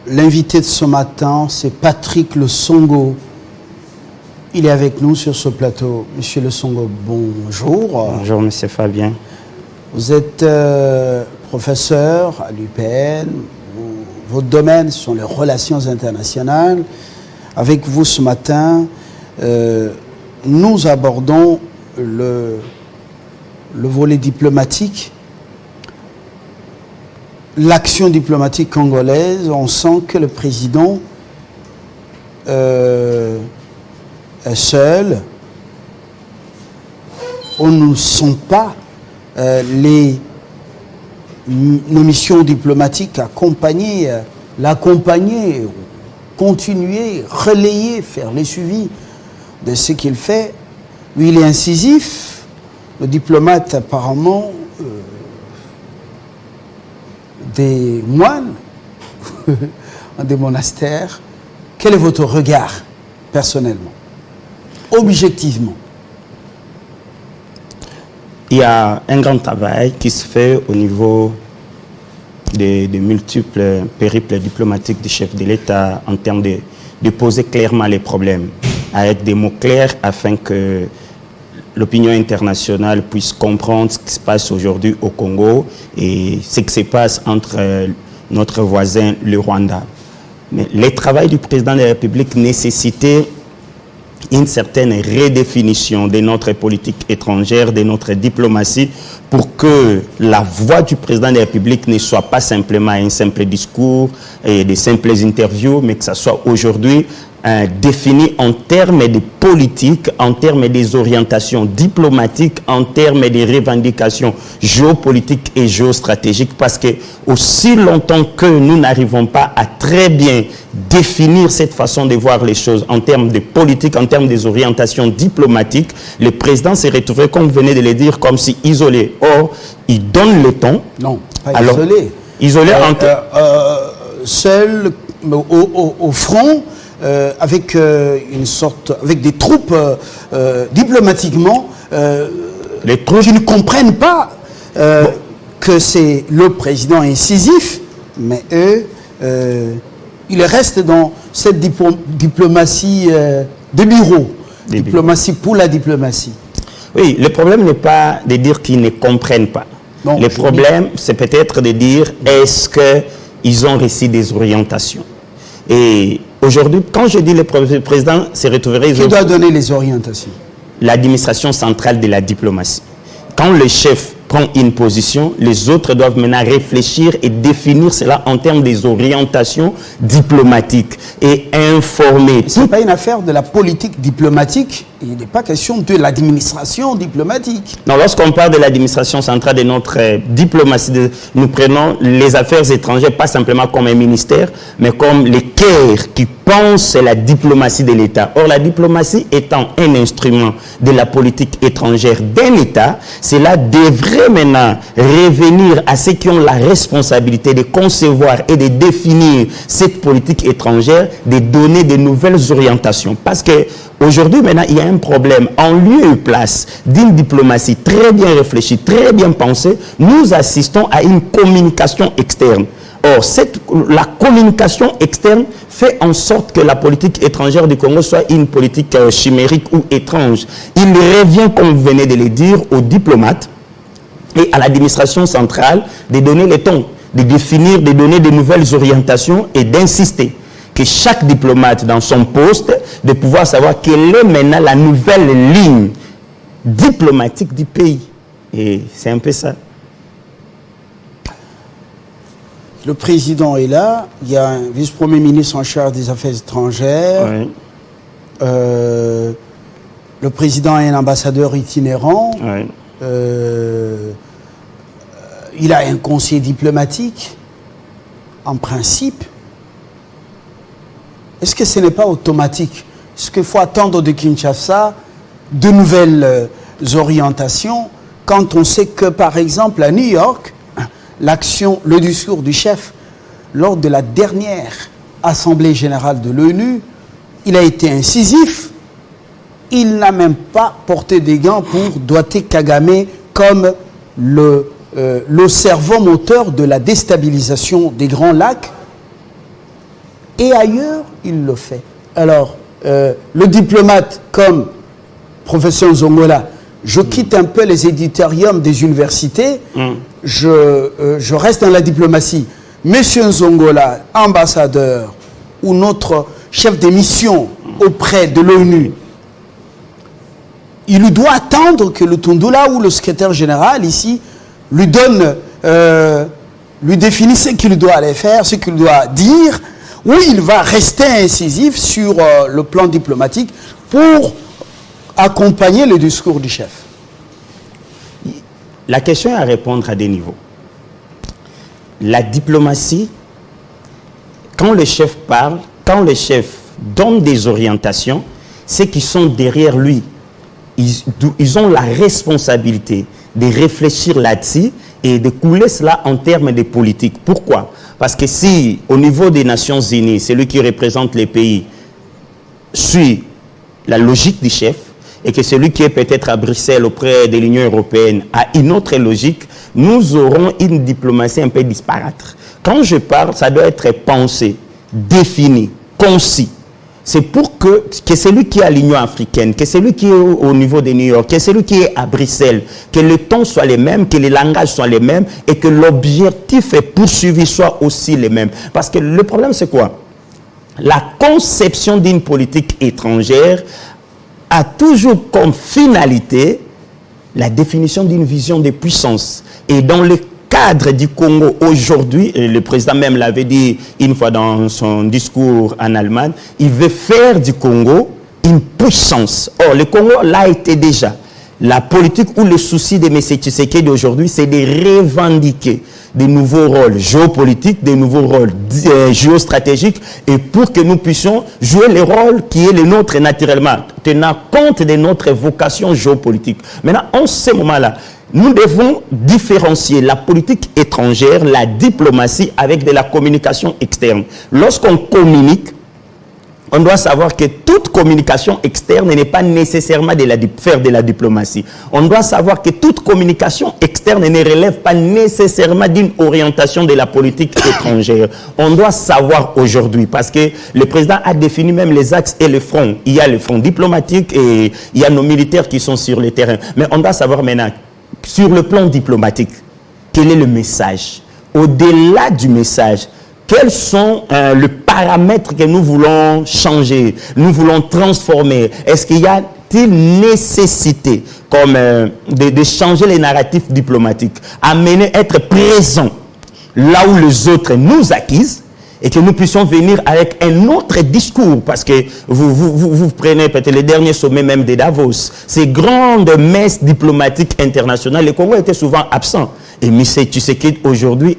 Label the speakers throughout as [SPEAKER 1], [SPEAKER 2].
[SPEAKER 1] L'invité de ce matin, c'est Patrick Le Songo. Il est avec nous sur ce plateau. Monsieur Le Songo, bonjour.
[SPEAKER 2] Bonjour, monsieur Fabien.
[SPEAKER 1] Vous êtes professeur à l'UPN. Votre domaine sont les relations internationales. Avec vous ce matin, nous abordons le volet diplomatique. L'action diplomatique congolaise, on sent que le président est seul. On ne sent pas nos missions diplomatiques l'accompagner, continuer, relayer, faire les suivis de ce qu'il fait. Lui, il est incisif. Le diplomate, apparemment, des moines, des monastères. Quel est votre regard, personnellement, objectivement?
[SPEAKER 2] Il y a un grand travail qui se fait au niveau des multiples périples diplomatiques du chef de l'État en termes de poser clairement les problèmes, avec des mots clairs afin que l'opinion internationale puisse comprendre ce qui se passe aujourd'hui au Congo et ce qui se passe entre notre voisin, le Rwanda. Mais le travail du président de la République nécessitait une certaine redéfinition de notre politique étrangère, de notre diplomatie, pour que la voix du président de la République ne soit pas simplement un simple discours et des simples interviews, mais que ça soit aujourd'hui défini en termes de politique, en termes des orientations diplomatiques, en termes des revendications géopolitiques et géostratégiques, parce que aussi longtemps que nous n'arrivons pas à très bien définir cette façon de voir les choses en termes de politique, en termes des orientations diplomatiques, le président s'est retrouvé, comme vous venez de le dire, comme si isolé. Or, il donne le ton.
[SPEAKER 1] Non, pas
[SPEAKER 2] alors,
[SPEAKER 1] isolé.
[SPEAKER 2] Isolé
[SPEAKER 1] seul au front. Avec une sorte, avec des troupes diplomatiquement qui ne comprennent pas que c'est le président incisif, mais eux, ils restent dans cette diplomatie de bureau, diplomatie pour la diplomatie.
[SPEAKER 2] Oui, le problème n'est pas de dire qu'ils ne comprennent pas. Non, le problème, c'est peut-être de dire est-ce qu'ils ont reçu des orientations. Et aujourd'hui, quand je dis le président se retrouverait...
[SPEAKER 1] Qui doit donner les orientations?
[SPEAKER 2] L'administration centrale de la diplomatie. Quand le chef prend une position, les autres doivent maintenant réfléchir et définir cela en termes des orientations diplomatiques et informer.
[SPEAKER 1] Ce n'est pas une affaire de la politique diplomatique, il n'est pas question de l'administration diplomatique.
[SPEAKER 2] Non, lorsqu'on parle de l'administration centrale de notre diplomatie, nous prenons les affaires étrangères pas simplement comme un ministère, mais comme les cœurs qui pensent la diplomatie de l'État. Or, la diplomatie étant un instrument de la politique étrangère d'un État, cela devrait maintenant revenir à ceux qui ont la responsabilité de concevoir et de définir cette politique étrangère, de donner de nouvelles orientations. Parce que aujourd'hui, maintenant, il y a un problème. En lieu et place d'une diplomatie très bien réfléchie, très bien pensée, nous assistons à une communication externe. Or, la communication externe fait en sorte que la politique étrangère du Congo soit une politique chimérique ou étrange. Il revient, comme vous venez de le dire, aux diplomates et à l'administration centrale de donner le ton, de définir, de donner de nouvelles orientations et d'insister que chaque diplomate dans son poste, de pouvoir savoir quelle est maintenant la nouvelle ligne diplomatique du pays. Et c'est un peu ça.
[SPEAKER 1] Le président est là, il y a un vice-premier ministre en charge des affaires étrangères. Oui. Le président est un ambassadeur itinérant. Oui. Il a un conseiller diplomatique, en principe. Est-ce que ce n'est pas automatique? Est-ce qu'il faut attendre de Kinshasa de nouvelles orientations quand on sait que, par exemple, à New York, le discours du chef lors de la dernière Assemblée générale de l'ONU, il a été incisif. Il n'a même pas porté des gants pour doiter Kagame comme le cerveau moteur de la déstabilisation des Grands Lacs. Et ailleurs, il le fait. Alors, le diplomate comme professeur Nzongola, je quitte un peu les éditoriums des universités, je reste dans la diplomatie. Monsieur Nzongola, ambassadeur ou notre chef de mission auprès de l'ONU, il doit attendre que le Tundula ou le secrétaire général ici lui donne, lui définisse ce qu'il doit aller faire, ce qu'il doit dire, ou il va rester incisif sur le plan diplomatique pour accompagner le discours du chef.
[SPEAKER 2] La question est à répondre à des niveaux. La diplomatie, quand le chef parle, quand le chef donne des orientations, ceux qui sont derrière lui, ils ont la responsabilité de réfléchir là-dessus et de couler cela en termes de politique. Pourquoi? Parce que si, au niveau des Nations Unies, celui qui représente les pays suit la logique du chef, et que celui qui est peut-être à Bruxelles auprès de l'Union européenne a une autre logique, nous aurons une diplomatie un peu disparate. Quand je parle, ça doit être pensé, défini, concis. C'est pour que celui qui est à l'Union africaine, que celui qui est au niveau de New York, que celui qui est à Bruxelles, que le ton soit les mêmes, que les langages soient les mêmes et que l'objectif poursuivi soit aussi les mêmes. Parce que le problème, c'est quoi? La conception d'une politique étrangère a toujours comme finalité la définition d'une vision de puissance. Et dans le cadre du Congo aujourd'hui, le président même l'avait dit une fois dans son discours en Allemagne, il veut faire du Congo une puissance. Or, le Congo l'a été déjà. La politique ou le souci de M. Tshisekedi d'aujourd'hui, c'est de revendiquer des nouveaux rôles géopolitiques, des nouveaux rôles géostratégiques, et pour que nous puissions jouer les rôles qui est le nôtre naturellement, tenant compte de notre vocation géopolitique. Maintenant, en ce moment-là, nous devons différencier la politique étrangère, la diplomatie, avec de la communication externe. Lorsqu'on communique, on doit savoir que toute communication externe n'est pas nécessairement faire de la diplomatie. On doit savoir que toute communication externe ne relève pas nécessairement d'une orientation de la politique étrangère. On doit savoir aujourd'hui, parce que le président a défini même les axes et le front. Il y a le front diplomatique et il y a nos militaires qui sont sur le terrain. Mais on doit savoir maintenant, sur le plan diplomatique, quel est le message? Au-delà du message, quels sont les paramètres que nous voulons changer, nous voulons transformer? Est-ce qu'il y a-t-il nécessité comme de changer les narratifs diplomatiques, amener, être présent là où les autres nous acquisent et que nous puissions venir avec un autre discours? Parce que vous prenez peut-être les derniers sommets même de Davos, ces grandes messes diplomatiques internationales, le Congo était souvent absent. Et M. Tshisekedi aujourd'hui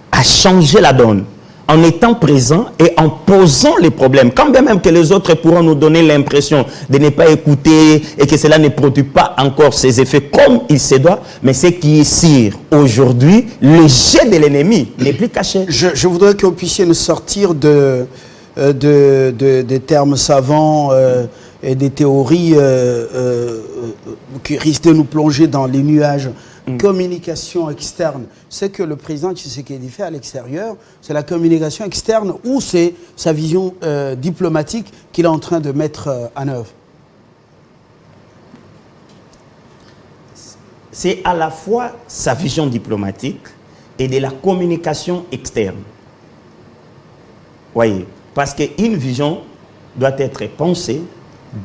[SPEAKER 2] a changé la donne en étant présent et en posant les problèmes. Quand bien même que les autres pourront nous donner l'impression de ne pas écouter et que cela ne produit pas encore ses effets comme il se doit, mais ce qui est sûr aujourd'hui, le jet de l'ennemi n'est plus caché.
[SPEAKER 1] Je voudrais que vous puissiez nous sortir des termes savants et des théories qui risquent de nous plonger dans les nuages. Communication externe, ce que le président Tshisekedi fait à l'extérieur, c'est la communication externe ou c'est sa vision diplomatique qu'il est en train de mettre en œuvre?
[SPEAKER 2] C'est à la fois sa vision diplomatique et de la communication externe. Voyez, parce qu'une vision doit être pensée,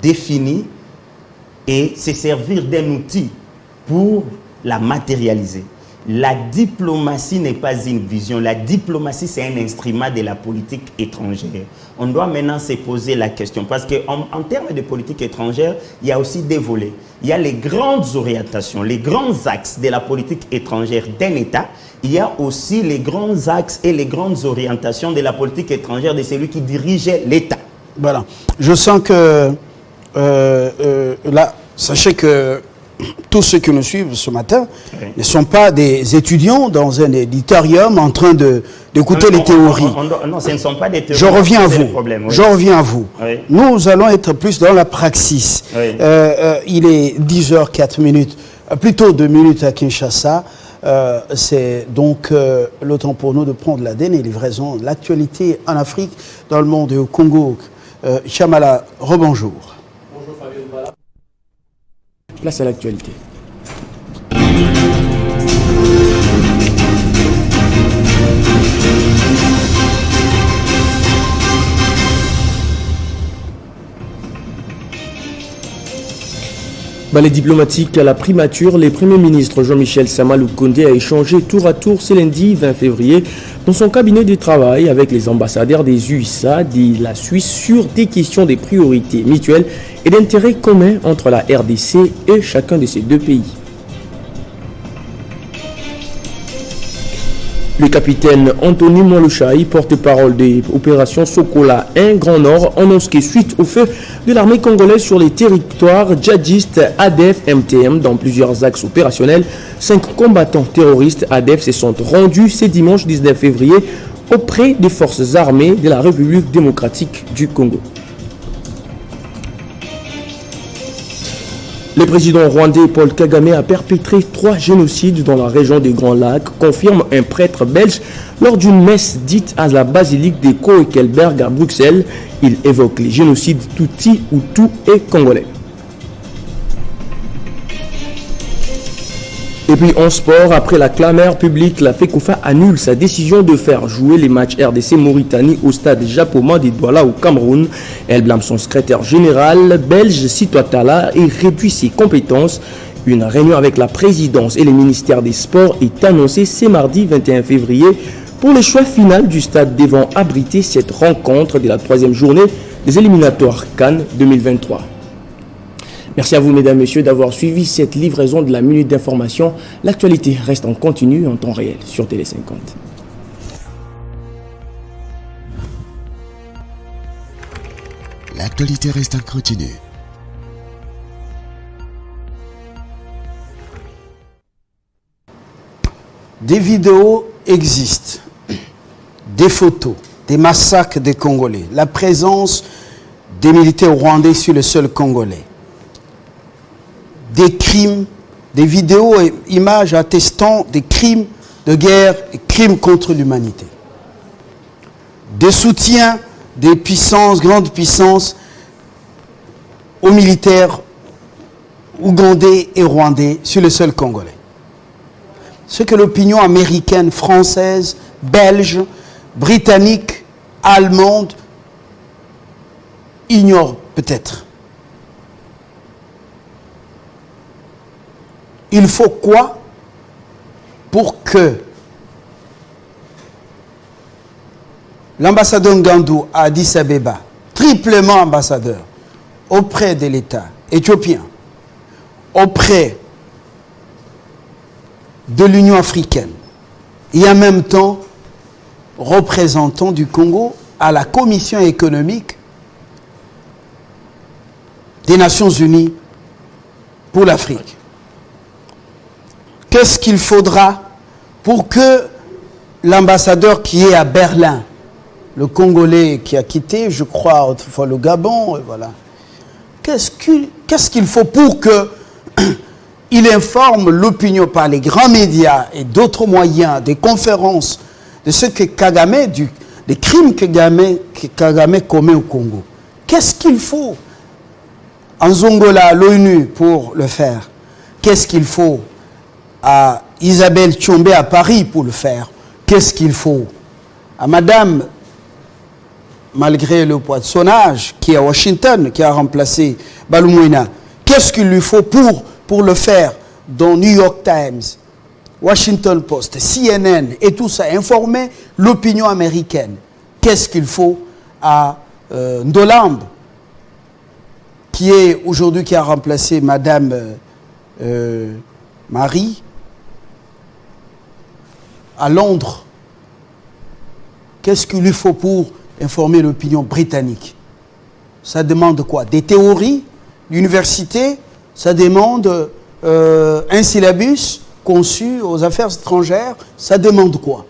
[SPEAKER 2] définie et se servir d'un outil pour la matérialiser. La diplomatie n'est pas une vision. La diplomatie, c'est un instrument de la politique étrangère. On doit maintenant se poser la question. Parce qu'en termes de politique étrangère, il y a aussi des volets. Il y a les grandes orientations, les grands axes de la politique étrangère d'un État. Il y a aussi les grands axes et les grandes orientations de la politique étrangère de celui qui dirigeait l'État.
[SPEAKER 1] Voilà. Je sens que là, sachez que tous ceux qui nous suivent ce matin ne sont pas des étudiants dans un éditorium en train d'écouter les théories.
[SPEAKER 2] Non, ce ne sont pas des théories.
[SPEAKER 1] Je reviens à vous. Je reviens à vous.
[SPEAKER 2] Oui.
[SPEAKER 1] Nous allons être plus dans la praxis.
[SPEAKER 2] Oui.
[SPEAKER 1] Il est 10h04, plutôt 2 minutes à Kinshasa. C'est donc le temps pour nous de prendre la dernière livraison de l'actualité en Afrique, dans le monde et au Congo. Chamala, rebonjour.
[SPEAKER 3] Bonjour Fabien Bala. Place à l'actualité. Balai diplomatique à la primature, le Premier ministre Jean-Michel Sama Lukonde a échangé tour à tour ce lundi 20 février dans son cabinet de travail avec les ambassadeurs des USA de la Suisse sur des questions de priorités mutuelles et d'intérêts communs entre la RDC et chacun de ces deux pays. Le capitaine Anthony Molochaï, porte-parole de l'opération Sokola 1 Grand Nord, annonce que suite au feu de l'armée congolaise sur les territoires djihadistes ADF-MTM dans plusieurs axes opérationnels, 5 combattants terroristes ADF se sont rendus ce dimanche 19 février auprès des forces armées de la République démocratique du Congo. Le président rwandais Paul Kagame a perpétré 3 génocides dans la région des Grands Lacs, confirme un prêtre belge lors d'une messe dite à la basilique des Koekelberg à Bruxelles. Il évoque les génocides Tutsi, Hutu et Congolais. Et puis en sport, après la clameur publique, la FECOFA annule sa décision de faire jouer les matchs RDC-Mauritanie au stade Japoma de Douala au Cameroun. Elle blâme son secrétaire général belge Sitoatala et réduit ses compétences. Une réunion avec la présidence et les ministères des Sports est annoncée ce mardi 21 février pour le choix final du stade devant abriter cette rencontre de la 3e journée des éliminatoires Cannes 2023. Merci à vous, mesdames, messieurs, d'avoir suivi cette livraison de la minute d'information. L'actualité reste en continu en temps réel sur Télé 50.
[SPEAKER 4] L'actualité reste en continu.
[SPEAKER 1] Des vidéos existent, des photos, des massacres des Congolais, la présence des militaires rwandais sur le sol congolais. Des crimes, des vidéos et images attestant des crimes de guerre et crimes contre l'humanité. Des soutiens des puissances, grandes puissances, aux militaires ougandais et rwandais sur le sol congolais. Ce que l'opinion américaine, française, belge, britannique, allemande ignore peut-être. Il faut quoi pour que l'ambassadeur Ngandou à Addis Abeba, triplement ambassadeur auprès de l'État éthiopien, auprès de l'Union africaine et en même temps représentant du Congo à la Commission économique des Nations Unies pour l'Afrique. Qu'est-ce qu'il faudra pour que l'ambassadeur qui est à Berlin, le Congolais qui a quitté, je crois, autrefois le Gabon, voilà. Qu'est-ce qu'il faut pour qu'il informe l'opinion par les grands médias et d'autres moyens, des conférences, de ce que Kagame, des crimes que Kagame commet au Congo. Qu'est-ce qu'il faut en Zongola, à l'ONU, pour le faire? Qu'est-ce qu'il faut à Isabelle Tchombe à Paris pour le faire? Qu'est-ce qu'il faut à Madame, malgré le poids de son âge, qui est à Washington, qui a remplacé Balumwina? Qu'est-ce qu'il lui faut pour le faire dans New York Times, Washington Post, CNN et tout ça, informer l'opinion américaine? Qu'est-ce qu'il faut à Ndolambe, qui est aujourd'hui, qui a remplacé Madame Marie à Londres? Qu'est-ce qu'il lui faut pour informer l'opinion britannique? Ça demande quoi? Des théories d'université? Ça demande un syllabus conçu aux affaires étrangères? Ça demande quoi?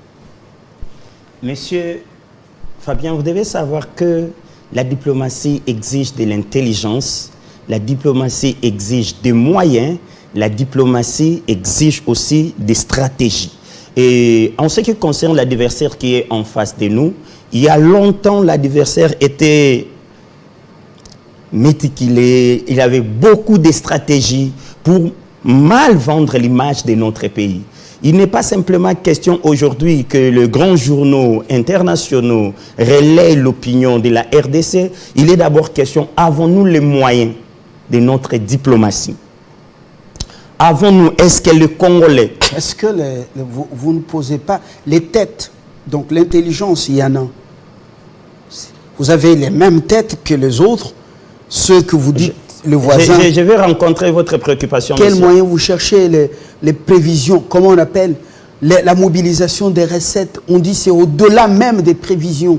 [SPEAKER 2] Monsieur Fabien, vous devez savoir que la diplomatie exige de l'intelligence, la diplomatie exige des moyens la diplomatie exige aussi des stratégies. Et en ce qui concerne l'adversaire qui est en face de nous, il y a longtemps, l'adversaire était méticulé, il avait beaucoup de stratégies pour mal vendre l'image de notre pays. Il n'est pas simplement question aujourd'hui que les grands journaux internationaux relaient l'opinion de la RDC. Il est d'abord question, avons-nous les moyens de notre diplomatie? Avons-nous, est-ce que le Congolais...
[SPEAKER 1] Est-ce que vous ne posez pas les têtes, donc l'intelligence, il y en a. Vous avez les mêmes têtes que les autres, ceux que vous dites, le voisin.
[SPEAKER 2] Je vais rencontrer votre préoccupation.
[SPEAKER 1] Quels moyens vous cherchez, les prévisions, comment on appelle la mobilisation des recettes? On dit c'est au-delà même des prévisions.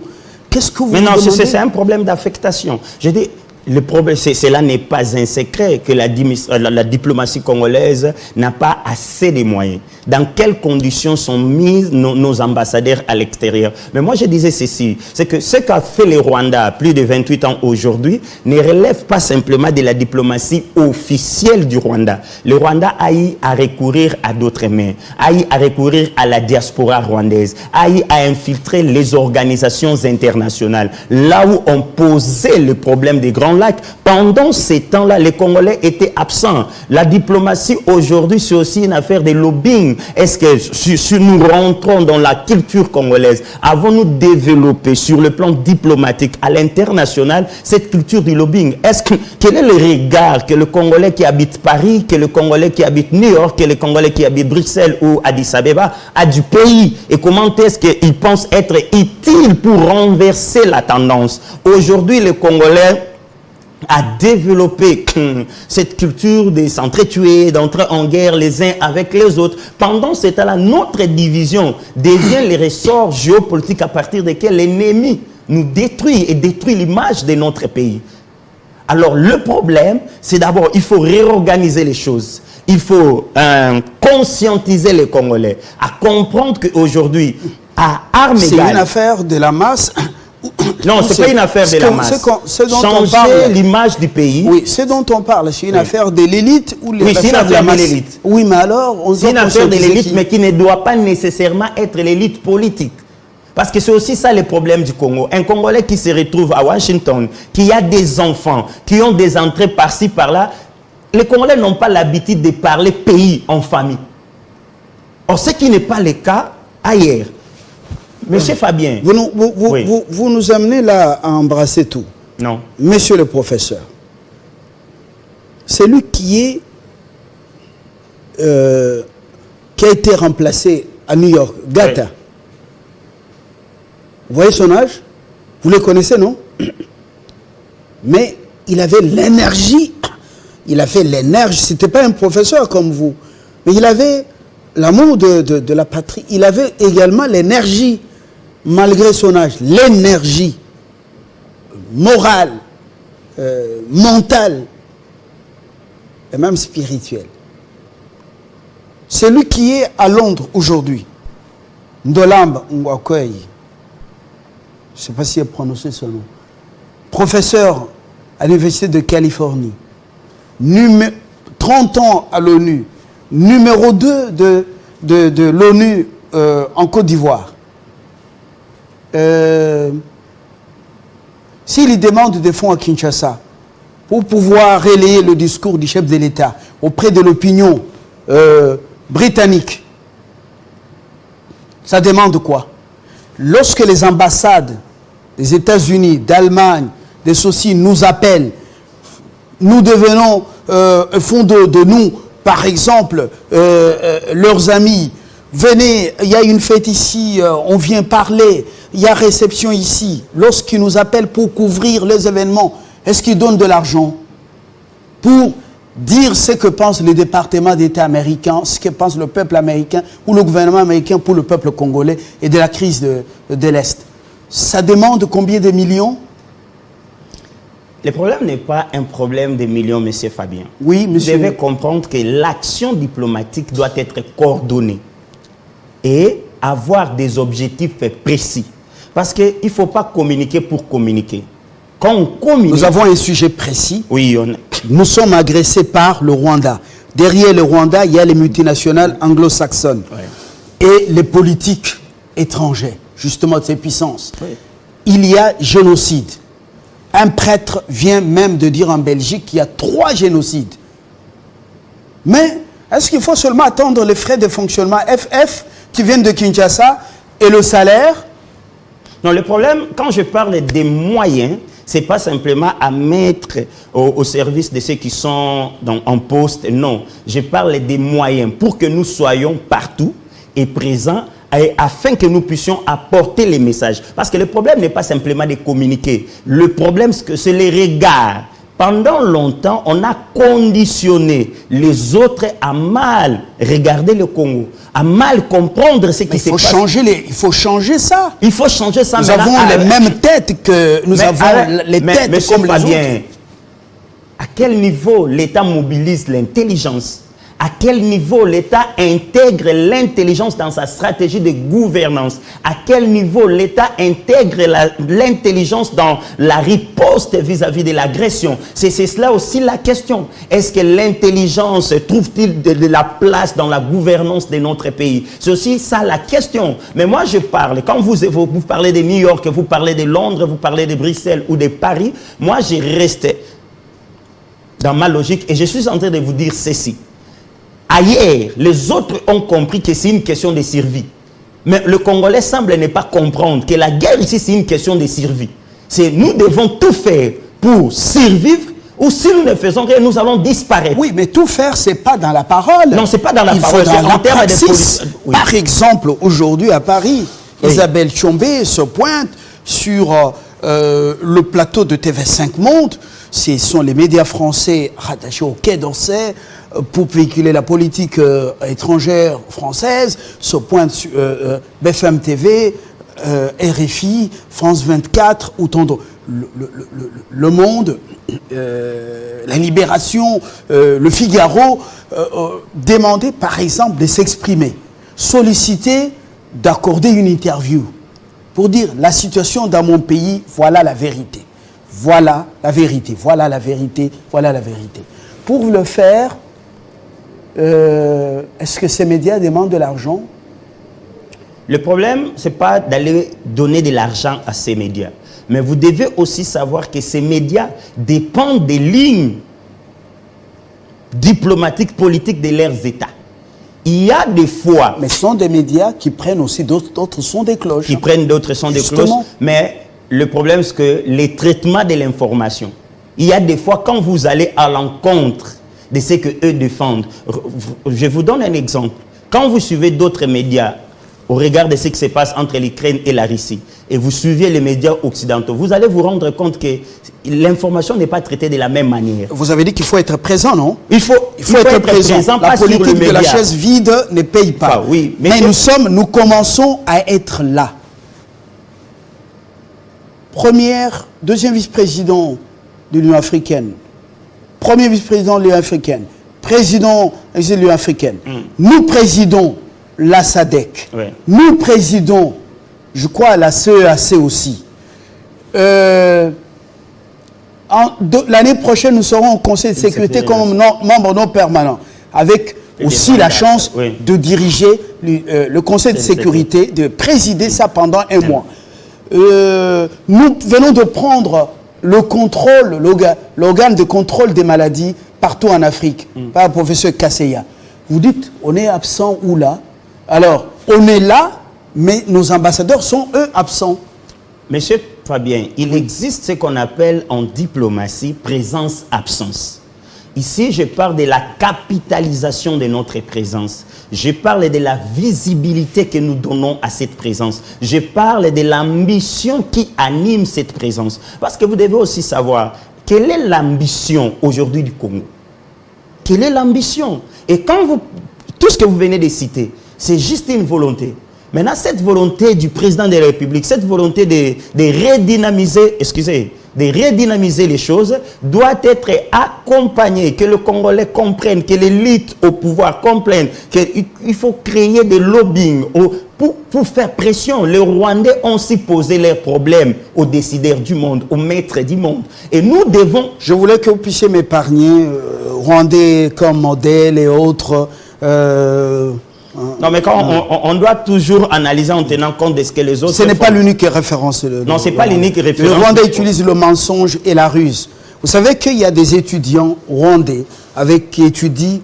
[SPEAKER 1] Qu'est-ce que vous
[SPEAKER 2] Mais non,
[SPEAKER 1] demandez?
[SPEAKER 2] c'est un problème d'affectation. Je dis, le problème, cela n'est pas un secret que la diplomatie congolaise n'a pas assez de moyens. Dans quelles conditions sont mis nos ambassadeurs à l'extérieur? Mais moi, je disais ceci, c'est que ce qu'a fait le Rwanda, plus de 28 ans aujourd'hui, ne relève pas simplement de la diplomatie officielle du Rwanda. Le Rwanda a eu à recourir à d'autres mains, a eu à recourir à la diaspora rwandaise, a eu à infiltrer les organisations internationales. Là où on posait le problème des Grands Lacs, pendant ces temps-là, les Congolais étaient absents. La diplomatie aujourd'hui, c'est aussi une affaire de lobbying. Est-ce que si nous rentrons dans la culture congolaise, avons-nous développé sur le plan diplomatique à l'international cette culture du lobbying? Quel est le regard que le Congolais qui habite Paris, que le Congolais qui habite New York, que le Congolais qui habite Bruxelles ou Addis Abeba a du pays? Et comment est-ce qu'il pense être utile pour renverser la tendance? Aujourd'hui, le Congolais à développer cette culture de s'entretuer, d'entrer en guerre les uns avec les autres. Pendant ce temps-là, notre division devient les ressorts géopolitiques à partir desquels l'ennemi nous détruit et détruit l'image de notre pays. Alors le problème, c'est d'abord, il faut réorganiser les choses. Il faut conscientiser les Congolais à comprendre qu'aujourd'hui, à armes égales...
[SPEAKER 1] C'est une affaire de la masse...
[SPEAKER 2] Non, ce n'est pas une affaire de la masse. Changer l'image du pays.
[SPEAKER 1] Oui, ce dont on parle, c'est une affaire de l'élite ou
[SPEAKER 2] oui, c'est une affaire de l'élite.
[SPEAKER 1] Oui, mais alors...
[SPEAKER 2] C'est une affaire de l'élite, mais qui ne doit pas nécessairement être l'élite politique. Parce que c'est aussi ça le problème du Congo. Un Congolais qui se retrouve à Washington, qui a des enfants, qui ont des entrées par-ci, par-là, les Congolais n'ont pas l'habitude de parler pays en famille. Or, ce qui n'est pas le cas ailleurs. Monsieur Fabien.
[SPEAKER 1] Vous nous amenez là à embrasser tout.
[SPEAKER 2] Non.
[SPEAKER 1] Monsieur le professeur, c'est lui qui a été remplacé à New York, Gata. Oui. Vous voyez son âge? Vous le connaissez, non? Mais il avait l'énergie. Il avait l'énergie. Ce n'était pas un professeur comme vous. Mais il avait l'amour de la patrie. Il avait également l'énergie. Malgré son âge, l'énergie morale, mentale et même spirituelle. Celui qui est à Londres aujourd'hui, Ndolambe Ngwakoy, je ne sais pas si elle prononcé son nom, professeur à l'Université de Californie, 30 ans à l'ONU, numéro 2 de l'ONU en Côte d'Ivoire. S'il demande des fonds à Kinshasa pour pouvoir relayer le discours du chef de l'État auprès de l'opinion britannique, ça demande quoi? Lorsque les ambassades des États-Unis, d'Allemagne, des ceci nous appellent, nous devenons font de nous, par exemple, leurs amis. Venez, il y a une fête ici, on vient parler, il y a réception ici. Lorsqu'ils nous appellent pour couvrir les événements, est-ce qu'ils donnent de l'argent pour dire ce que pense le département d'État américain, ce que pense le peuple américain ou le gouvernement américain pour le peuple congolais et de la crise de l'Est? Ça demande combien de millions?
[SPEAKER 2] Le problème n'est pas un problème de millions, monsieur Fabien.
[SPEAKER 1] Oui, monsieur.
[SPEAKER 2] Vous devez comprendre que l'action diplomatique doit être coordonnée et avoir des objectifs précis. Parce qu'il ne faut pas communiquer pour communiquer. Quand on communique...
[SPEAKER 1] Nous avons un sujet précis.
[SPEAKER 2] Oui,
[SPEAKER 1] Nous sommes agressés par le Rwanda. Derrière le Rwanda, il y a les multinationales anglo-saxonnes et les politiques étrangères, justement de ces puissances. Il y a génocide. Un prêtre vient même de dire en Belgique qu'il y a 3 génocides. Mais est-ce qu'il faut seulement attendre les frais de fonctionnement FF qui viennent de Kinshasa et le salaire?
[SPEAKER 2] Non, le problème, quand je parle des moyens, ce n'est pas simplement à mettre au service de ceux qui sont en poste. Non, je parle des moyens pour que nous soyons partout et présents afin que nous puissions apporter les messages. Parce que le problème n'est pas simplement de communiquer. Le problème, c'est les regards. Pendant longtemps, on a conditionné les autres à mal regarder le Congo, à mal comprendre ce qui se passe.
[SPEAKER 1] Il faut changer ça.
[SPEAKER 2] Il faut changer ça.
[SPEAKER 1] Nous avons les mêmes têtes que nous avons les têtes
[SPEAKER 2] Monsieur
[SPEAKER 1] comme
[SPEAKER 2] Fabien,
[SPEAKER 1] les autres.
[SPEAKER 2] à quel niveau l'État mobilise l'intelligence? À quel niveau l'État intègre l'intelligence dans sa stratégie de gouvernance? À quel niveau l'État intègre l'intelligence dans la riposte vis-à-vis de l'agression? C'est cela aussi la question. Est-ce que l'intelligence trouve-t-il de la place dans la gouvernance de notre pays? C'est aussi ça la question. Mais moi je parle, quand vous parlez de New York, vous parlez de Londres, vous parlez de Bruxelles ou de Paris, moi je reste dans ma logique et je suis en train de vous dire ceci. Ailleurs, les autres ont compris que c'est une question de survie. Mais le Congolais semble ne pas comprendre que la guerre ici, c'est une question de survie. Nous devons tout faire pour survivre, ou si nous ne faisons rien, nous allons disparaître.
[SPEAKER 1] Oui, mais tout faire, ce n'est pas dans la parole.
[SPEAKER 2] Non, ce n'est pas dans la parole.
[SPEAKER 1] Il faut dans la
[SPEAKER 2] termes
[SPEAKER 1] praxis.
[SPEAKER 2] Oui.
[SPEAKER 1] Par exemple, aujourd'hui à Paris, Isabelle Tchombé se pointe sur le plateau de TV5 Monde. Ce sont les médias français rattachés au Quai d'Orsay pour véhiculer la politique étrangère française, se pointe sur BFM TV, RFI, France 24 ou tant d'autres. Le Monde, la Libération, le Figaro demandaient par exemple de s'exprimer, solliciter d'accorder une interview pour dire la situation dans mon pays, voilà la vérité. Voilà la vérité, voilà la vérité, voilà la vérité. Pour le faire, est-ce que ces médias demandent de l'argent?
[SPEAKER 2] Le problème, ce n'est pas d'aller donner de l'argent à ces médias. Mais vous devez aussi savoir que ces médias dépendent des lignes diplomatiques, politiques de leurs États. Il y a des fois...
[SPEAKER 1] Mais ce sont des médias qui prennent aussi d'autres sons des cloches.
[SPEAKER 2] Qui prennent d'autres sons des cloches. Mais le problème, c'est que les traitements de l'information, il y a des fois, quand vous allez à l'encontre de ce qu'eux défendent, je vous donne un exemple. Quand vous suivez d'autres médias, au regard de ce qui se passe entre l'Ukraine et la Russie, et vous suivez les médias occidentaux, vous allez vous rendre compte que l'information n'est pas traitée de la même manière.
[SPEAKER 1] Vous avez dit qu'il faut être présent, non?
[SPEAKER 2] Il faut être présent.
[SPEAKER 1] La politique de la chaise vide ne paye pas.
[SPEAKER 2] Ah, oui,
[SPEAKER 1] mais nous commençons à être là. Deuxième vice-président de l'Union africaine, premier vice-président de l'Union africaine, président de l'Union africaine. Nous présidons la SADC.
[SPEAKER 2] Ouais.
[SPEAKER 1] Nous présidons, je crois, la CEAC aussi. L'année prochaine, nous serons au Conseil de sécurité comme membre non permanent, avec aussi la chance de diriger le Conseil de sécurité, de présider ça pendant un mois. Nous venons de prendre le contrôle, l'organe de contrôle des maladies partout en Afrique, par le professeur Kasseya. Vous dites, on est absent ou là? Alors, on est là, mais nos ambassadeurs sont, eux, absents.
[SPEAKER 2] Monsieur Fabien, il existe ce qu'on appelle en diplomatie présence-absence. Ici, je parle de la capitalisation de notre présence. Je parle de la visibilité que nous donnons à cette présence. Je parle de l'ambition qui anime cette présence. Parce que vous devez aussi savoir, quelle est l'ambition aujourd'hui du Congo? Quelle est l'ambition? Et quand tout ce que vous venez de citer, c'est juste une volonté. Maintenant, cette volonté du président de la République, cette volonté de redynamiser les choses, doit être accompagnée, que le Congolais comprenne, que l'élite au pouvoir comprenne qu'il faut créer des lobbying pour faire pression. Les Rwandais ont aussi posé leurs problèmes aux décideurs du monde, aux maîtres du monde. Et nous devons...
[SPEAKER 1] Je voulais que vous puissiez m'épargner Rwandais comme modèle et autres.
[SPEAKER 2] Non, mais quand on doit toujours analyser en tenant compte de ce que les autres
[SPEAKER 1] Ce n'est
[SPEAKER 2] font.
[SPEAKER 1] pas l'unique référence.
[SPEAKER 2] Non, ce n'est pas l'unique référence.
[SPEAKER 1] Le Rwanda utilise le mensonge et la ruse. Vous savez qu'il y a des étudiants rwandais qui étudient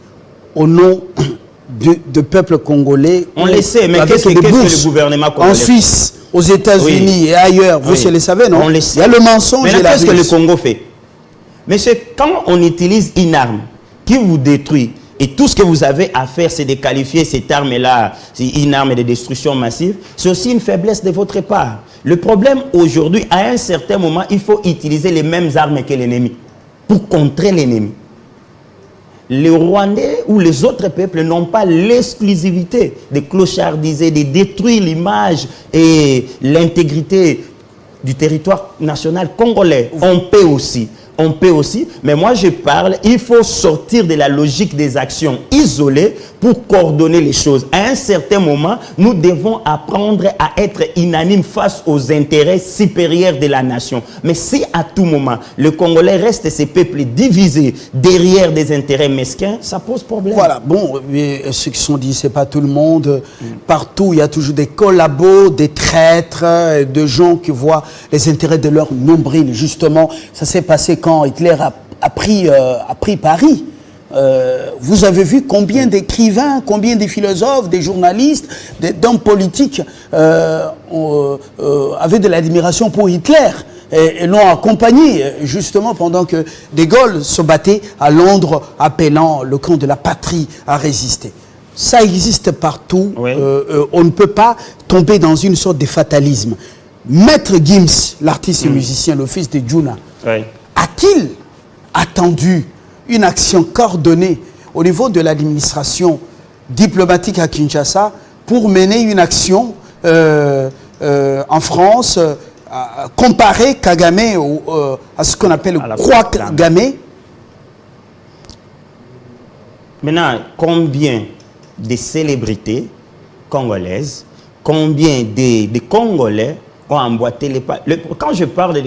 [SPEAKER 1] au nom de peuple congolais.
[SPEAKER 2] On le sait, mais qu'est-ce que le gouvernement congolais
[SPEAKER 1] en Suisse, aux États-Unis et ailleurs, vous le savez, non?
[SPEAKER 2] On le sait.
[SPEAKER 1] Il y a le mensonge et la ruse.
[SPEAKER 2] Qu'est-ce que le Congo fait? Mais c'est quand on utilise une arme qui vous détruit, et tout ce que vous avez à faire, c'est de qualifier cette arme-là, c'est une arme de destruction massive, c'est aussi une faiblesse de votre part. Le problème aujourd'hui, à un certain moment, il faut utiliser les mêmes armes que l'ennemi pour contrer l'ennemi. Les Rwandais ou les autres peuples n'ont pas l'exclusivité de clochardiser, de détruire l'image et l'intégrité du territoire national congolais. On peut aussi. On peut aussi, mais moi je parle, il faut sortir de la logique des actions isolées pour coordonner les choses. À un certain moment, nous devons apprendre à être unanimes face aux intérêts supérieurs de la nation. Mais si à tout moment, le Congolais reste ces peuples divisés derrière des intérêts mesquins, ça pose problème.
[SPEAKER 1] Voilà, bon, ceux qui sont dit, c'est pas tout le monde. Partout, il y a toujours des collabos, des traîtres, de gens qui voient les intérêts de leur nombril. Justement, ça s'est passé quand Hitler a pris Paris. Vous avez vu combien d'écrivains, combien de philosophes, des journalistes, d'hommes politiques avaient de l'admiration pour Hitler et l'ont accompagné justement pendant que De Gaulle se battait à Londres appelant le camp de la patrie à résister. Ça existe partout.
[SPEAKER 2] Oui.
[SPEAKER 1] On ne peut pas tomber dans une sorte de fatalisme. Maître Gims, l'artiste et musicien, le fils de Juna,
[SPEAKER 2] Oui.
[SPEAKER 1] a-t-il attendu une action coordonnée au niveau de l'administration diplomatique à Kinshasa pour mener une action en France, comparer Kagame à ce qu'on appelle le croix Kagame?
[SPEAKER 2] Maintenant, combien de célébrités congolaises, combien de Congolais ont emboîté les pas? Quand je parle de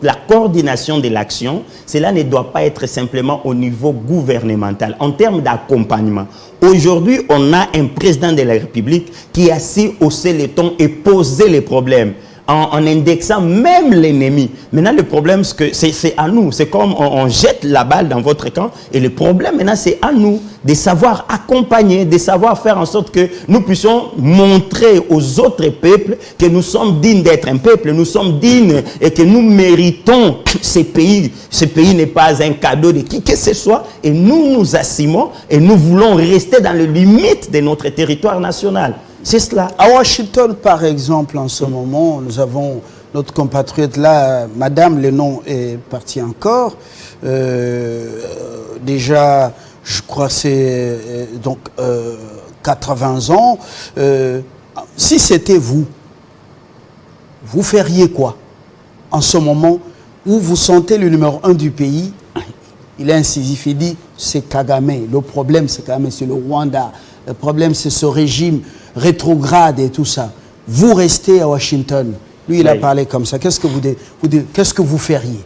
[SPEAKER 2] la coordination de l'action, cela ne doit pas être simplement au niveau gouvernemental. En termes d'accompagnement, aujourd'hui, on a un président de la République qui a su hausser les tons et poser les problèmes en indexant même l'ennemi. Maintenant, le problème, c'est à nous. C'est comme on jette la balle dans votre camp. Et le problème, maintenant, c'est à nous de savoir accompagner, de savoir faire en sorte que nous puissions montrer aux autres peuples que nous sommes dignes d'être un peuple, nous sommes dignes et que nous méritons ces pays. Ce pays n'est pas un cadeau de qui que ce soit. Et nous nous assumons et nous voulons rester dans les limites de notre territoire national. C'est cela.
[SPEAKER 1] À Washington, par exemple, en ce moment, nous avons notre compatriote là, Madame, le nom est parti encore. Déjà, je crois que c'est 80 ans. Si c'était vous, vous feriez quoi en ce moment où vous sentez le numéro 1 du pays? Il est incisif, il dit c'est Kagame. Le problème, c'est Kagame, c'est le Rwanda. Le problème, c'est ce régime rétrograde et tout ça. Vous restez à Washington. Lui, il a parlé comme ça. Qu'est-ce que vous feriez?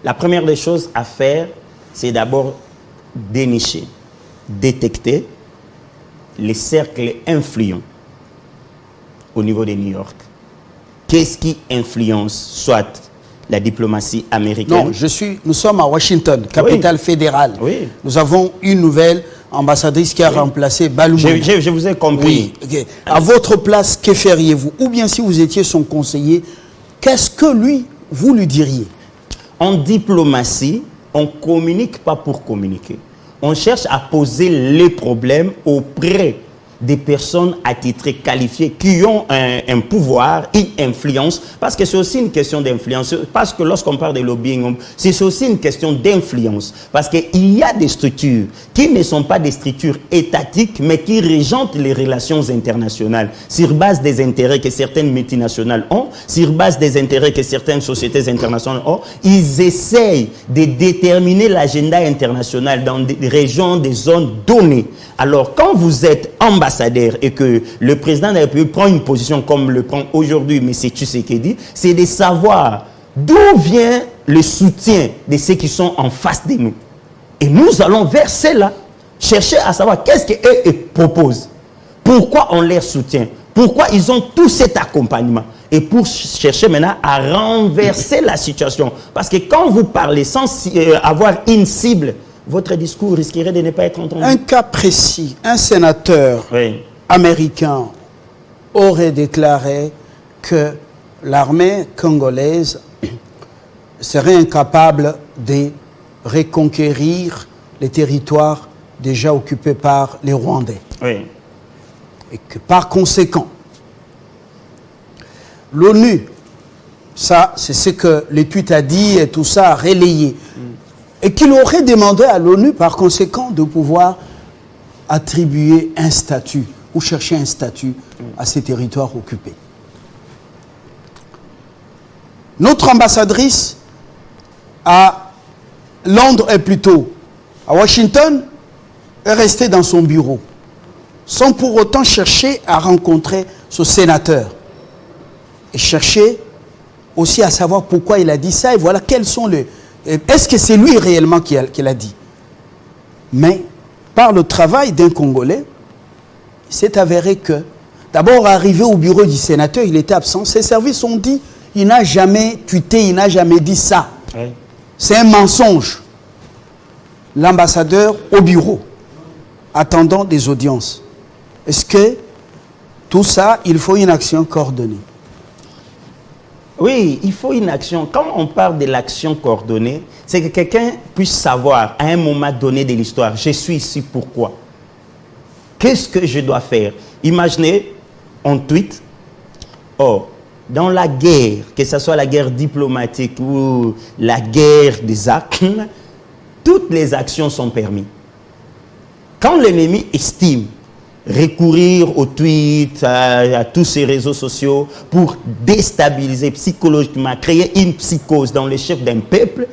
[SPEAKER 2] La première des choses à faire, c'est d'abord dénicher, détecter les cercles influents au niveau de New York. Qu'est-ce qui influence soit la diplomatie américaine?
[SPEAKER 1] Non, nous sommes à Washington, capitale fédérale.
[SPEAKER 2] Oui.
[SPEAKER 1] Nous avons une nouvelle ambassadrice qui a remplacé Balumou.
[SPEAKER 2] Je vous ai compris.
[SPEAKER 1] Oui. Okay. À votre place, que feriez-vous? Ou bien si vous étiez son conseiller, qu'est-ce que vous lui diriez?
[SPEAKER 2] En diplomatie, on ne communique pas pour communiquer. On cherche à poser les problèmes auprès des personnes attitrées, qualifiées, qui ont un pouvoir, une influence, parce que c'est aussi une question d'influence, parce que lorsqu'on parle de lobbying, c'est aussi une question d'influence, parce qu'il y a des structures qui ne sont pas des structures étatiques, mais qui régentent les relations internationales, sur base des intérêts que certaines multinationales ont, sur base des intérêts que certaines sociétés internationales ont. Ils essayent de déterminer l'agenda international dans des régions, des zones données. Alors, quand vous êtes ambassadeur et que le président de la République prend une position comme le prend aujourd'hui M. Tshisekedi, c'est de savoir d'où vient le soutien de ceux qui sont en face de nous. Et nous allons vers cela, chercher à savoir qu'est-ce qu'eux proposent. Pourquoi on les soutient? Pourquoi ils ont tout cet accompagnement? Et pour chercher maintenant à renverser la situation. Parce que quand vous parlez sans avoir une cible, votre discours risquerait de ne pas être entendu.
[SPEAKER 1] Un cas précis, un sénateur américain aurait déclaré que l'armée congolaise serait incapable de reconquérir les territoires déjà occupés par les Rwandais.
[SPEAKER 2] Oui.
[SPEAKER 1] Et que par conséquent, l'ONU, ça c'est ce que le tweet a dit et tout ça a relayé, et qu'il aurait demandé à l'ONU par conséquent de pouvoir attribuer un statut ou chercher un statut à ces territoires occupés. Notre ambassadrice à Londres, et plutôt à Washington, est restée dans son bureau, sans pour autant chercher à rencontrer ce sénateur. Et chercher aussi à savoir pourquoi il a dit ça, et voilà quels sont les... Est-ce que c'est lui réellement qui l'a dit? Mais par le travail d'un Congolais, il s'est avéré que, d'abord arrivé au bureau du sénateur, il était absent. Ses services ont dit, il n'a jamais tweeté, il n'a jamais dit ça. Oui. C'est un mensonge. L'ambassadeur au bureau, attendant des audiences. Est-ce que tout ça, il faut une action coordonnée?
[SPEAKER 2] Oui, il faut une action. Quand on parle de l'action coordonnée, c'est que quelqu'un puisse savoir à un moment donné de l'histoire, je suis ici pourquoi? Qu'est-ce que je dois faire? Imaginez, on tweet, oh, dans la guerre, que ce soit la guerre diplomatique ou la guerre des armes, toutes les actions sont permises. Quand l'ennemi estime recourir au tweet, à tous ces réseaux sociaux pour déstabiliser psychologiquement, créer une psychose dans les chefs d'un peuple,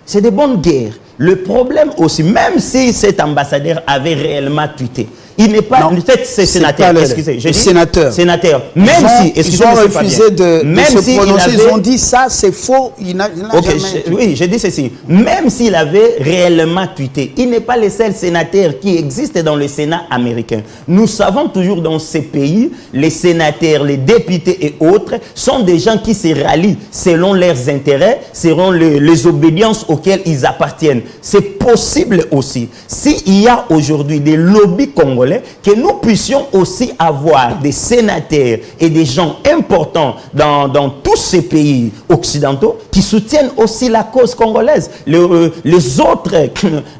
[SPEAKER 2] c'est de bonnes guerres. Le problème aussi, même si cet ambassadeur avait réellement tweeté, il n'est pas... Peut-être c'est sénateur, excusez. Je dis sénateur. Même si...
[SPEAKER 1] Ils ont refusé de se prononcer, ils ont dit ça, c'est faux, il n'a jamais...
[SPEAKER 2] Oui, je dis ceci. Même s'il avait réellement tweeté, il n'est pas le seul sénateur qui existe dans le Sénat américain. Nous savons toujours dans ces pays, les sénateurs, les députés et autres sont des gens qui se rallient selon leurs intérêts, selon les obédiences auxquelles ils appartiennent. C'est possible aussi. S'il y a aujourd'hui des lobbies congolais, que nous puissions aussi avoir des sénateurs et des gens importants dans tous ces pays occidentaux qui soutiennent aussi la cause congolaise. Les autres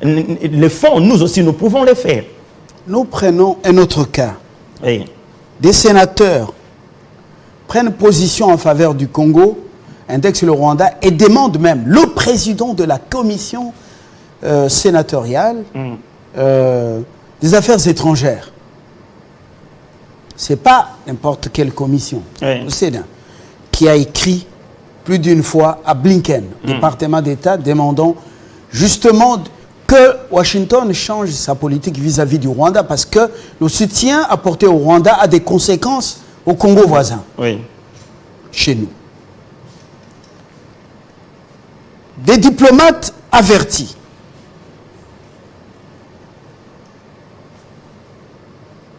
[SPEAKER 2] le font, nous aussi nous pouvons le faire.
[SPEAKER 1] Nous prenons un autre cas.
[SPEAKER 2] Oui.
[SPEAKER 1] Des sénateurs prennent position en faveur du Congo, indexent le Rwanda et demandent même le président de la commission sénatoriale des affaires étrangères. Ce n'est pas n'importe quelle commission. Le Sénat, qui a écrit plus d'une fois à Blinken, département d'État, demandant justement que Washington change sa politique vis-à-vis du Rwanda parce que le soutien apporté au Rwanda a des conséquences au Congo voisin, chez nous. Des diplomates avertis.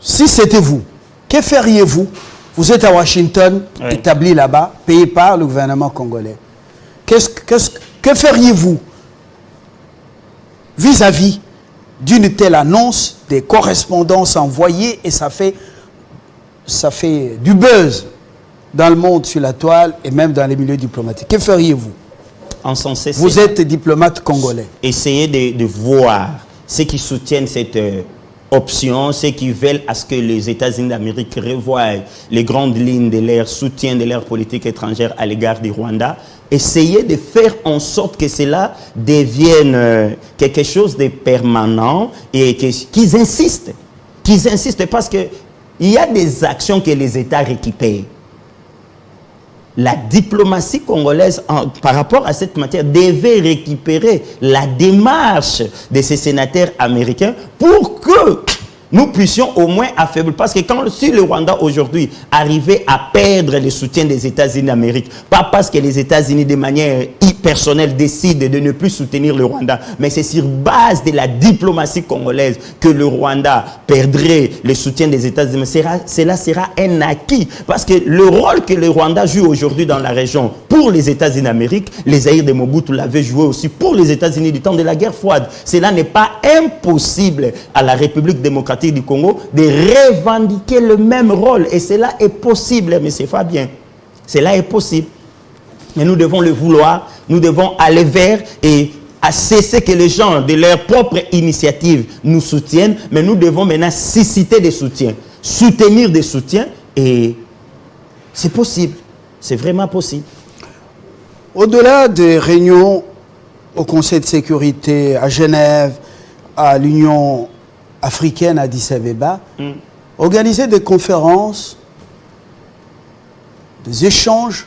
[SPEAKER 1] Si c'était vous, que feriez-vous? Vous êtes à Washington, établi là-bas, payé par le gouvernement congolais. Que feriez-vous vis-à-vis d'une telle annonce, des correspondances envoyées, et ça fait du buzz dans le monde, sur la toile, et même dans les milieux diplomatiques. Que feriez-vous? Vous êtes diplomate congolais.
[SPEAKER 2] Essayez de voir ceux qui soutiennent cette... option, ceux qui veulent à ce que les États-Unis d'Amérique revoient les grandes lignes de leur soutien de leur politique étrangère à l'égard du Rwanda, essayez de faire en sorte que cela devienne quelque chose de permanent et qu'ils insistent parce qu'il y a des actions que les États récupèrent. La diplomatie congolaise, par rapport à cette matière, devait récupérer la démarche de ces sénateurs américains pour que nous puissions au moins affaiblir. Parce que si le Rwanda aujourd'hui arrivait à perdre le soutien des États-Unis d'Amérique, pas parce que les États-Unis de manière personnelle décident de ne plus soutenir le Rwanda, mais c'est sur base de la diplomatie congolaise que le Rwanda perdrait le soutien des États-Unis. Cela sera un acquis. Parce que le rôle que le Rwanda joue aujourd'hui dans la région pour les États-Unis d'Amérique, les Zaïre de Mobutu l'avaient joué aussi pour les États-Unis du temps de la guerre froide. Cela n'est pas impossible à la République démocratique du Congo de revendiquer le même rôle. Et cela est possible, M. Fabien. Cela est possible. Mais nous devons le vouloir, nous devons aller vers et à cesser que les gens de leur propre initiative nous soutiennent, mais nous devons maintenant susciter des soutiens, soutenir des soutiens, et c'est possible, c'est vraiment possible.
[SPEAKER 1] Au-delà des réunions au Conseil de sécurité à Genève, à l'Union africaine à Addis Abeba, organiser des conférences, des échanges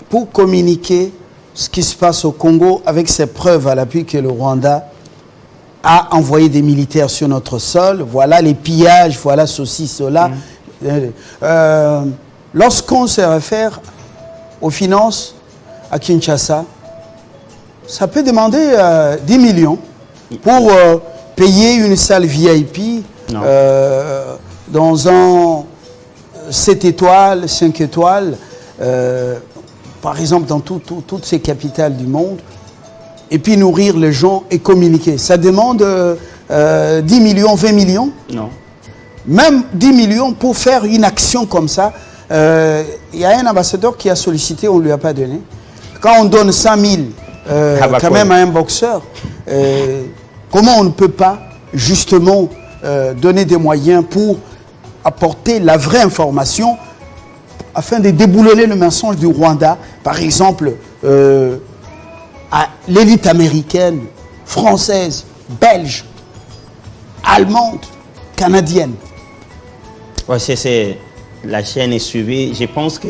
[SPEAKER 1] pour communiquer ce qui se passe au Congo avec ces preuves à l'appui que le Rwanda a envoyé des militaires sur notre sol. Voilà les pillages, voilà ceci, cela. Lorsqu'on se réfère aux finances à Kinshasa, ça peut demander 10 millions pour payer une salle VIP dans un 7 étoiles, 5 étoiles, par exemple dans toutes ces capitales du monde, et puis nourrir les gens et communiquer. Ça demande 10 millions, 20 millions.
[SPEAKER 2] Non.
[SPEAKER 1] Même 10 millions pour faire une action comme ça. Il y a un ambassadeur qui a sollicité, on ne lui a pas donné. Quand on donne 100 000 quand même à un boxeur, comment on ne peut pas justement donner des moyens pour apporter la vraie information afin de déboulonner le mensonge du Rwanda, par exemple, à l'élite américaine, française, belge, allemande, canadienne.
[SPEAKER 2] Ouais, la chaîne est suivie. Je pense que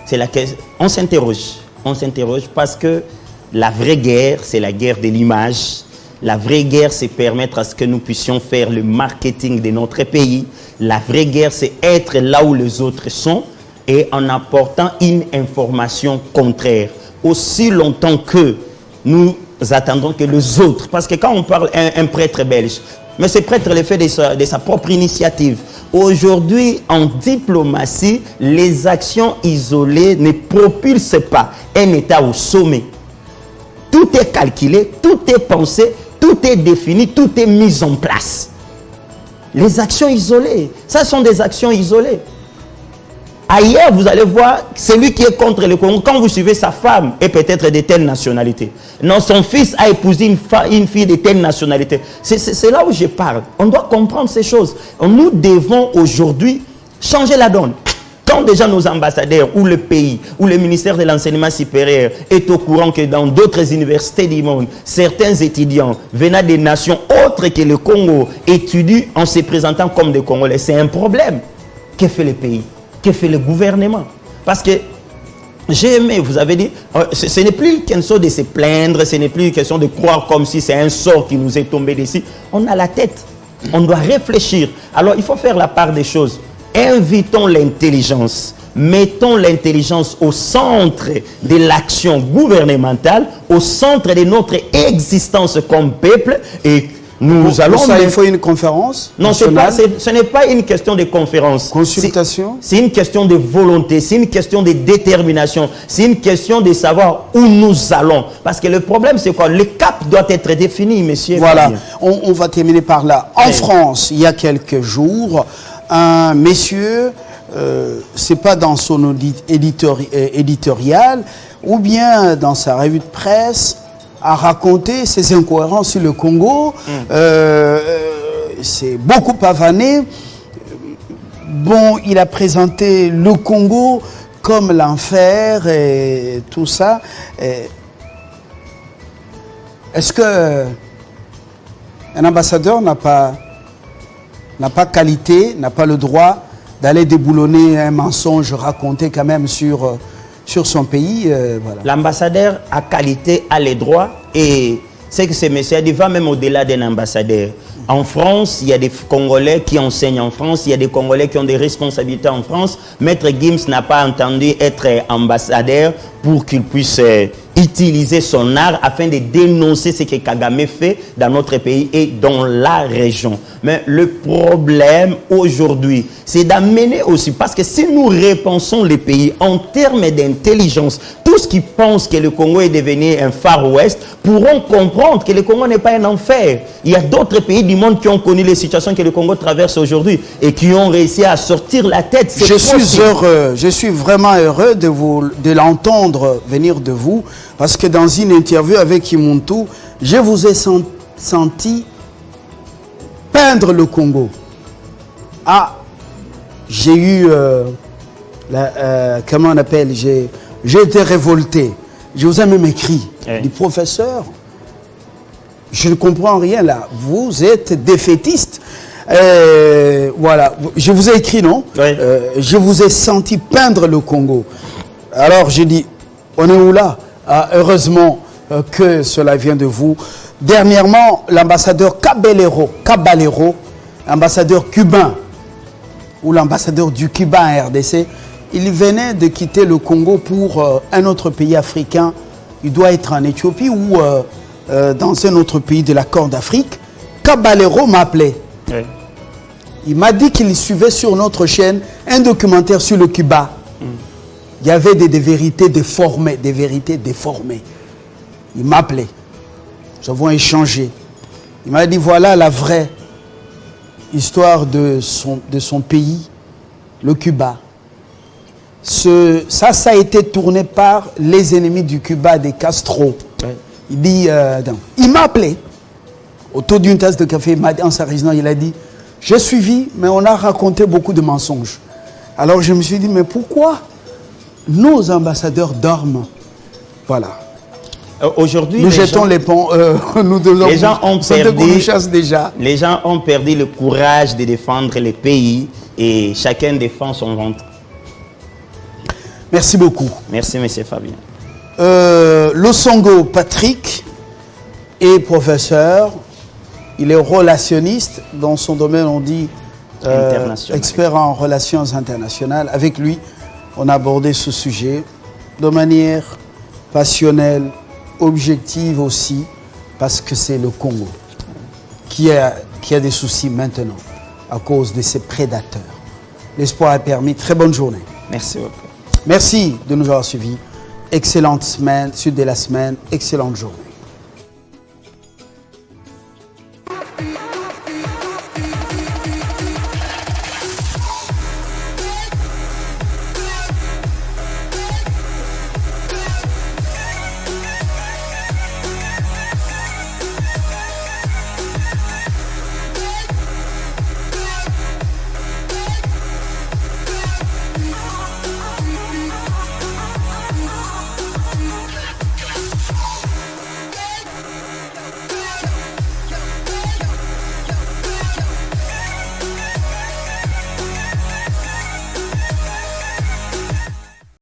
[SPEAKER 2] c'est la question. On s'interroge parce que la vraie guerre, c'est la guerre de l'image. La vraie guerre, c'est permettre à ce que nous puissions faire le marketing de notre pays. La vraie guerre, c'est être là où les autres sont et en apportant une information contraire. Aussi longtemps que nous attendons que les autres, parce que quand on parle un prêtre belge, mais ce prêtre le fait de sa propre initiative. Aujourd'hui, en diplomatie, les actions isolées ne propulsent pas un État au sommet. Tout est calculé, tout est pensé, tout est défini, tout est mis en place. Les actions isolées, ça sont des actions isolées. Ailleurs, vous allez voir, celui qui est contre le Congo, quand vous suivez sa femme, est peut-être de telle nationalité. Non, son fils a épousé une fille de telle nationalité. C'est là où je parle. On doit comprendre ces choses. Nous devons aujourd'hui changer la donne. Quand déjà nos ambassadeurs ou le pays ou le ministère de l'enseignement supérieur est au courant que dans d'autres universités du monde, certains étudiants venant des nations autres que le Congo étudient en se présentant comme des Congolais, c'est un problème. Que fait le pays? Que fait le gouvernement? Parce que j'ai aimé, vous avez dit, ce n'est plus une question de se plaindre, ce n'est plus une question de croire comme si c'est un sort qui nous est tombé dessus. On a la tête, on doit réfléchir. Alors il faut faire la part des choses. Invitons l'intelligence, mettons l'intelligence au centre de l'action gouvernementale, au centre de notre existence comme peuple, et nous allons...
[SPEAKER 1] Pour ça, il faut une conférence?
[SPEAKER 2] Non, ce n'est pas une question de conférence.
[SPEAKER 1] Consultation?
[SPEAKER 2] C'est une question de volonté, c'est une question de détermination, c'est une question de savoir où nous allons. Parce que le problème, c'est quoi? Le cap doit être défini, monsieur.
[SPEAKER 1] Voilà, on va terminer par là. En France, il y a quelques jours, un monsieur, c'est pas dans son éditorial, ou bien dans sa revue de presse, a raconté ses incohérences sur le Congo. C'est beaucoup pavané. Bon, il a présenté le Congo comme l'enfer et tout ça. Est-ce que un ambassadeur n'a pas qualité, n'a pas le droit d'aller déboulonner un mensonge raconté quand même sur son pays? Voilà.
[SPEAKER 2] L'ambassadeur a qualité, a les droits, et c'est que ce monsieur dit va même au-delà d'un ambassadeur. En France, il y a des Congolais qui enseignent en France, il y a des Congolais qui ont des responsabilités en France. Maître Gims n'a pas entendu être ambassadeur pour qu'il puisse utiliser son art afin de dénoncer ce que Kagame fait dans notre pays et dans la région. Mais le problème aujourd'hui, c'est d'amener aussi, parce que si nous repensons les pays en termes d'intelligence, tous qui pensent que le Congo est devenu un Far West pourront comprendre que le Congo n'est pas un enfer. Il y a d'autres pays du monde qui ont connu les situations que le Congo traverse aujourd'hui et qui ont réussi à sortir la tête.
[SPEAKER 1] Je suis vraiment heureux de l'entendre venir de vous, parce que dans une interview avec Imuntu, je vous ai senti peindre le Congo. Ah, j'ai eu, comment on appelle, j'ai été révolté. Je vous ai même écrit, du professeur, je ne comprends rien là, vous êtes défaitiste. Voilà, je vous ai écrit, non? Je vous ai senti peindre le Congo. Alors j'ai dit, on est où là? Heureusement que cela vient de vous. Dernièrement, l'ambassadeur Caballero, ambassadeur cubain, ou l'ambassadeur du Cuba à RDC, il venait de quitter le Congo pour un autre pays africain. Il doit être en Éthiopie ou dans un autre pays de la Corne d'Afrique. Caballero m'a appelé. Oui. Il m'a dit qu'il suivait sur notre chaîne un documentaire sur le Cuba. Il y avait des vérités déformées, Il m'a appelé. Nous avons échangé. Il m'a dit, voilà la vraie histoire de son pays, le Cuba. Ça a été tourné par les ennemis du Cuba, des Castro. Ouais. Il dit, il m'a appelé autour d'une tasse de café, en sa résidence, il a dit, j'ai suivi, mais on a raconté beaucoup de mensonges. Alors je me suis dit, mais pourquoi nos ambassadeurs dorment? Voilà.
[SPEAKER 2] Aujourd'hui,
[SPEAKER 1] nous jetons les ponts,
[SPEAKER 2] les gens ont perdu,
[SPEAKER 1] déjà.
[SPEAKER 2] Les gens ont perdu le courage de défendre les pays et chacun défend son ventre.
[SPEAKER 1] Merci beaucoup.
[SPEAKER 2] Merci, monsieur Fabien.
[SPEAKER 1] Losongo Patrick est professeur. Il est relationniste. Dans son domaine, on dit expert en relations internationales. Avec lui, on a abordé ce sujet de manière passionnelle, objective aussi, parce que c'est le Congo qui a des soucis maintenant à cause de ses prédateurs. L'espoir a permis. Très bonne journée.
[SPEAKER 2] Merci beaucoup.
[SPEAKER 1] Merci de nous avoir suivis. Excellente semaine, suite de la semaine, excellente journée.